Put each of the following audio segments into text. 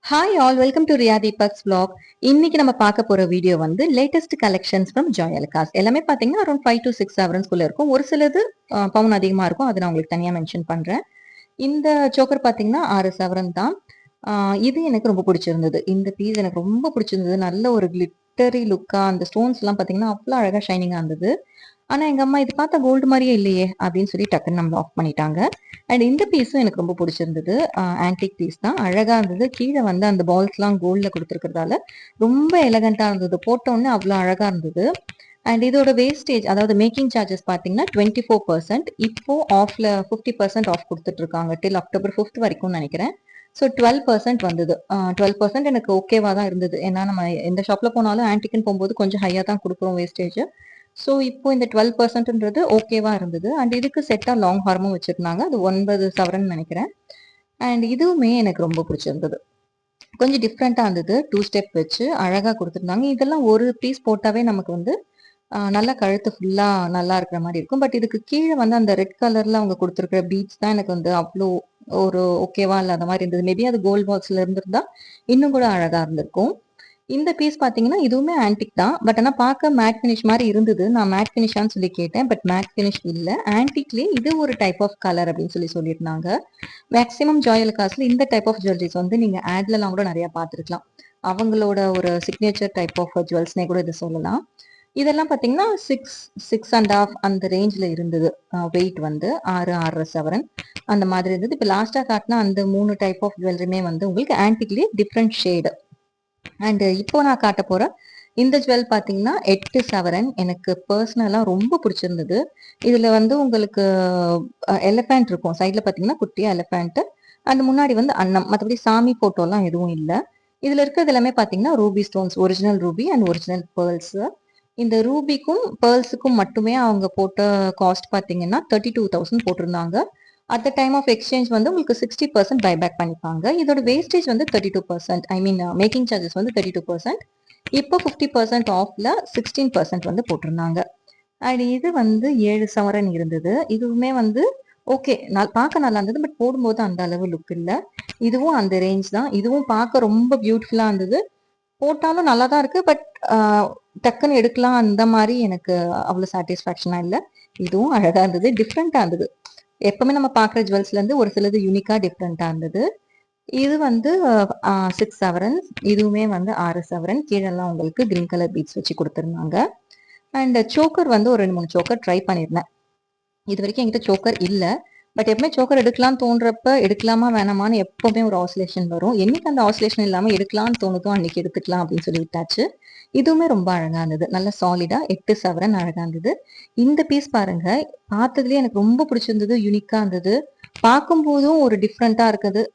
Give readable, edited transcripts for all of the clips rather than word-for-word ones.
Hi all, welcome to Riya Deepak's vlog. இன்னைக்கு நம்ம பார்க்க போற வீடியோ வந்து latest collections from Joy Alukkas. எல்லாமே பார்த்தீங்கன்னா அரௌண்ட் 5 to 6 ஹவர்ஸ்க்குள்ள இருக்கும். ஒரு சிலது பவுன் அதிகமா இருக்கும். அது நான் உங்களுக்கு தனியா மென்ஷன் பண்றேன். இந்த சோக்கர் பார்த்தீங்கன்னா 6 சவரன் தான். இது எனக்கு ரொம்ப பிடிச்சிருந்தது. இந்த பீஸ் எனக்கு ரொம்ப பிடிச்சிருந்தது. நல்ல ஒரு கிளிட்டரி லுக்கா அந்த ஸ்டோன்ஸ்லாம் பார்த்தீங்கன்னா அவ்வளோ அழகா ஷைனிங்கா இருந்தது. ஆனா எங்க அம்மா இது பார்த்தா கோல்டு மாதிரியே இல்லையே அப்படின்னு சொல்லி டக்குன்னு நம்மள ஆஃப் பண்ணிட்டாங்க. அண்ட் இந்த பீஸும் எனக்கு ரொம்ப பிடிச்சிருந்தது. ஆன்டிக் பீஸ் தான், அழகா இருந்தது. கீழே வந்து அந்த பால்ஸ்லாம் கோல்ட்ல கொடுத்துருக்கிறதால ரொம்ப எலகண்டா இருந்தது. போட்டோன்னே அவ்வளோ அழகா இருந்தது. அண்ட் இதோட வேஸ்டேஜ், அதாவது மேக்கிங் சார்ஜஸ் பார்த்தீங்கன்னா 24%. இப்போ ஆஃப்ல 50% ஆஃப் கொடுத்துட்டு இருக்காங்க டில் அக்டோபர் 5th வரைக்கும் நினைக்கிறேன். ஸோ 12% வந்தது. 12% எனக்கு ஓகேவா தான் இருந்தது. ஏன்னா நம்ம எந்த ஷாப்ல போனாலும் ஆன்டிக்குன்னு போகும்போது கொஞ்சம் ஹையாக தான் கொடுக்குறோம் வேஸ்டேஜ். ஸோ இப்போ இந்த 12%ன்றது ஓகேவா இருந்தது. அண்ட் இதுக்கு செட்டாக லாங் ஹார்மும் வச்சிருந்தாங்க. அது 9 சவரன் நினைக்கிறேன். அண்ட் இதுவுமே எனக்கு ரொம்ப பிடிச்சிருந்தது. கொஞ்சம் டிஃப்ரெண்ட்டாக இருந்தது. 2 ஸ்டெப் வச்சு அழகாக கொடுத்துருந்தாங்க. இதெல்லாம் ஒரு பீஸ் போட்டாவே நமக்கு வந்து நல்லா கழுத்து ஃபுல்லாக நல்லா இருக்கிற மாதிரி இருக்கும். பட் இதுக்கு கீழே வந்து அந்த ரெட் கலரில் அவங்க கொடுத்துருக்கிற பீட்ஸ் தான் எனக்கு வந்து அவ்வளோ ஒரு ஓகேவா இல்லாத மாதிரி இருந்தது. மேபி அது கோல்ட் பாக்ஸில் இருந்திருந்தா இன்னும் கூட அழகாக இருந்திருக்கும். இந்த பீஸ் பார்த்தீங்கன்னா இதுவுமே ஆன்டிக் தான். பட் ஆனால் பார்க்க மேட் ஃபினிஷ் மாதிரி இருந்தது. நான் மேட் ஃபினிஷான்னு சொல்லி கேட்டேன். பட் மேட் ஃபினிஷ் இல்லை, ஆன்டிக்லேயே இது ஒரு டைப் ஆஃப் கலர் அப்படின்னு சொல்லி சொல்லியிருந்தாங்க. மேக்ஸிமம் ஜாய் அலுகாஸ்ல இந்த டைப் ஆஃப் ஜுவல்லரிஸ் வந்து நீங்கள் ஆட்லலாம் கூட நிறைய பார்த்துருக்கலாம். அவங்களோட ஒரு சிக்னேச்சர் டைப் ஆஃப் ஜுவல்ஸ்னே கூட இதை சொல்லலாம். இதெல்லாம் பார்த்தீங்கன்னா 6.5 அந்த ரேஞ்சில் இருந்தது. வெயிட் வந்து 6.5 சவரன் அந்த மாதிரி இருந்தது. இப்போ லாஸ்ட்டாக காட்டினா அந்த 3 டைப் ஆஃப் ஜுவல்லரியுமே வந்து உங்களுக்கு ஆன்டிக்லேயே டிஃப்ரெண்ட் ஷேடு. அண்ட் இப்போ நான் காட்ட போற இந்த ஜுவல் பார்த்தீங்கன்னா 8 சவரன். எனக்கு பர்சனலாக ரொம்ப பிடிச்சிருந்தது. இதுல வந்து உங்களுக்கு எலிஃபேண்ட் இருக்கும். சைட்ல பார்த்தீங்கன்னா குட்டியா எலிஃபேண்ட். அந்த முன்னாடி வந்து அன்னம். மற்றபடி சாமி போட்டோலாம் எதுவும் இல்லை. இதுல இருக்கிறது எல்லாமே பார்த்தீங்கன்னா Ruby stones, original Ruby and original pearls. இந்த ரூபிக்கும் பேர்ல்ஸுக்கும் மட்டுமே அவங்க போட்ட காஸ்ட் பார்த்தீங்கன்னா 32,000 போட்டிருந்தாங்க. At the time of exchange வந்து உங்களுக்கு 60% பைபேக் பண்ணிப்பாங்க. இதோட வேஸ்டேஜ் வந்து 32%. ஐ மீன் மேக்கிங் சார்ஜஸ் வந்து 32%. இப்போ 50% ஆஃப்ல 16% வந்து போட்டிருந்தாங்க. அண்ட் இது வந்து 7 சவரன் இருந்தது. இதுவுமே வந்து ஓகே, பார்க்க நல்லா இருந்தது. பட் போடும்போது அந்த அளவு லுக் இல்லை. இதுவும் அந்த ரேஞ்ச் தான். இதுவும் பார்க்க ரொம்ப பியூட்டிஃபுல்லா இருந்தது. போட்டாலும் நல்லா தான் இருக்கு. பட் டக்குன்னு எடுக்கலாம் அந்த மாதிரி எனக்கு அவ்வளோ சாட்டிஸ்ஃபேக்ஷனா இல்லை. இதுவும் அழகா இருந்தது, டிஃப்ரெண்டா இருந்தது. எப்பவுமே நம்ம பார்க்குற ஜுவல்ஸ்ல இருந்து ஒரு சிலது யூனிக்கா டிஃப்ரெண்டா இருந்தது. இது வந்து 6 சவரன். இதுவுமே வந்து 6 சவரன். கீழெல்லாம் உங்களுக்கு கிரீன் கலர் பீட்ஸ் வச்சு கொடுத்துருந்தாங்க. அண்ட் சோக்கர் வந்து ஒரு 2 3 சோக்கர் ட்ரை பண்ணியிருந்தேன். இது வரைக்கும் என்கிட்ட சோக்கர் இல்லை. பட் எப்பவுமே சோக்கர் எடுக்கலாம்னு தோன்றப்ப எடுக்கலாமா வேணாமான்னு எப்பவுமே ஒரு ஆசிலேஷன் வரும். என்னைக்கு அந்த ஆசிலேஷன் இல்லாமல் எடுக்கலாம்னு தோணுதோ அன்னைக்கு எடுத்துக்கலாம் அப்படின்னு சொல்லி விட்டாச்சு. இதுவுமே ரொம்ப அழகா இருந்தது. நல்ல சாலிடா 8 சவரன் அழகா இருந்தது. இந்த பீஸ் பாருங்க, பார்த்ததுலயே எனக்கு ரொம்ப பிடிச்சிருந்தது. யூனிக்கா இருந்தது. பார்க்கும்போதும் ஒரு டிஃப்ரெண்டா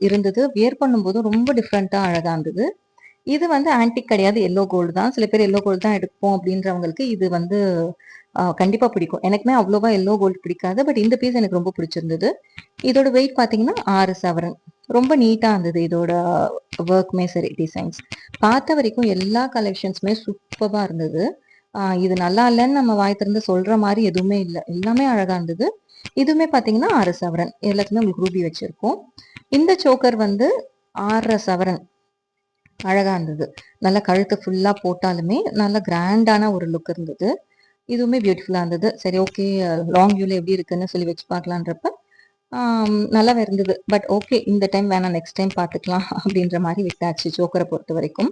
இருந்தது. வியர் பண்ணும்போதும் ரொம்ப டிஃப்ரெண்டா அழகா இருந்தது. இது வந்து ஆன்டிக் கிடையாது, எல்லோ கோல்டு தான். சில பேர் எல்லோ கோல்டு தான் எடுப்போம் அப்படின்றவங்களுக்கு இது வந்து கண்டிப்பா பிடிக்கும். எனக்குமே அவ்வளோவா எல்லோ கோல்டு பிடிக்காது. பட் இந்த பீஸ் எனக்கு ரொம்ப பிடிச்சிருந்தது. இதோட வெயிட் பார்த்தீங்கன்னா 6 சவரன். ரொம்ப நீட்டா இருந்தது இதோட ஒர்க்குமே சரி, டிசைன்ஸ். பார்த்த வரைக்கும் எல்லா கலெக்ஷன்ஸுமே சூப்பராக இருந்தது. இது நல்லா இல்லைன்னு நம்ம வாய் திறந்து சொல்ற மாதிரி எதுவுமே இல்லை. எல்லாமே அழகா இருந்தது. இதுவுமே பார்த்தீங்கன்னா 6 சவரன். எல்லாத்துக்குமே உங்களுக்கு ரூபி வச்சிருக்கோம். இந்த சோக்கர் வந்து 6 சவரன். அழகா இருந்தது. நல்லா கழுத்து ஃபுல்லா போட்டாலுமே நல்ல கிராண்டான ஒரு லுக் இருந்தது. இதுவுமே பியூட்டிஃபுல்லா இருந்தது. சரி, ஓகே, லாங் வியூல எப்படி இருக்குன்னு சொல்லி வச்சு பார்க்கலான்றப்ப நல்லாவே இருந்தது. பட் ஓகே, இந்த டைம் வேணாம், நெக்ஸ்ட் டைம் பார்த்துக்கலாம் அப்படின்ற மாதிரி விட்டாச்சு சோக்கரை பொறுத்த வரைக்கும்.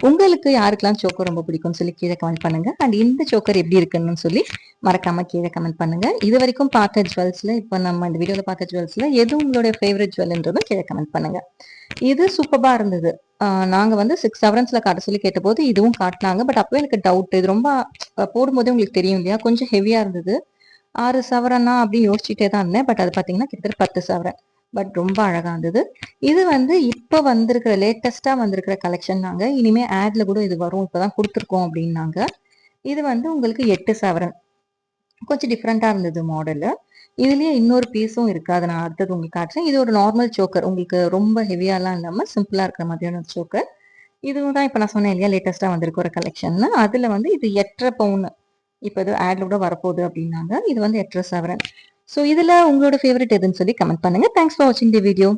உங்களுக்கு யாருக்கெல்லாம் சோக்கர் ரொம்ப பிடிக்கும்னு சொல்லி கீழே கமெண்ட் பண்ணுங்க. அண்ட் இந்த சோக்கர் எப்படி இருக்குன்னு சொல்லி மறக்காம கீழே கமெண்ட் பண்ணுங்க. இது வரைக்கும் பார்த்த ஜுவல்ஸ்ல, இப்போ நம்ம இந்த வீடியோல பார்த்த ஜுவல்ஸ்ல எது உங்களுடைய ஃபேவரட் ஜுவல்ன்றதும் கீழே கமெண்ட் பண்ணுங்க. இது சூப்பரா இருந்தது. நாங்க வந்து 6 செவரன்ஸ்ல காட்ட சொல்லி கேட்டபோது இதுவும் காட்டினாங்க. பட் அப்பவே எனக்கு டவுட். இது ரொம்ப போடும்போதே உங்களுக்கு தெரியும் இல்லையா, கொஞ்சம் ஹெவியா இருந்தது. 6 சவரனா அப்படின்னு யோசிச்சுட்டே தான் இருந்தேன். பட் அது பார்த்தீங்கன்னா கிட்டத்தட்ட 10 சவரன். பட் ரொம்ப அழகா இருந்தது. இது வந்து இப்போ வந்திருக்கிற லேட்டஸ்டா வந்திருக்கிற கலெக்ஷன் நாங்க. இனிமே ஆட்ல கூட இது வரும், இப்பதான் கொடுத்துருக்கோம் அப்படின்னாங்க. இது வந்து உங்களுக்கு 8 சவரன். கொஞ்சம் டிஃப்ரெண்டா இருந்தது மாடலு. இதுலயே இன்னொரு பீஸும் இருக்கு. அதை நான் அடுத்தது உங்களுக்கு காட்டுறேன். இது ஒரு நார்மல் சோக்கர். உங்களுக்கு ரொம்ப ஹெவியாலாம் இல்லாம சிம்பிளா இருக்கிற மாதிரியான சோக்கர். இதுவும் தான் இப்ப நான் சொன்னேன் இல்லையா, லேட்டஸ்டா வந்திருக்கு ஒரு கலெக்ஷன். அதுல வந்து இது 8.5 பவுன். இப்ப இது ஆட்ல கூட வரப்போகுது அப்படின்னாங்க. இது வந்து 8.5 சவரன். ஸோ இதுல உங்களோட ஃபேவரட் எதுன்னு சொல்லி கமெண்ட் பண்ணுங்க. தேங்க்ஸ் ஃபார் வாட்சிங் தி வீடியோ.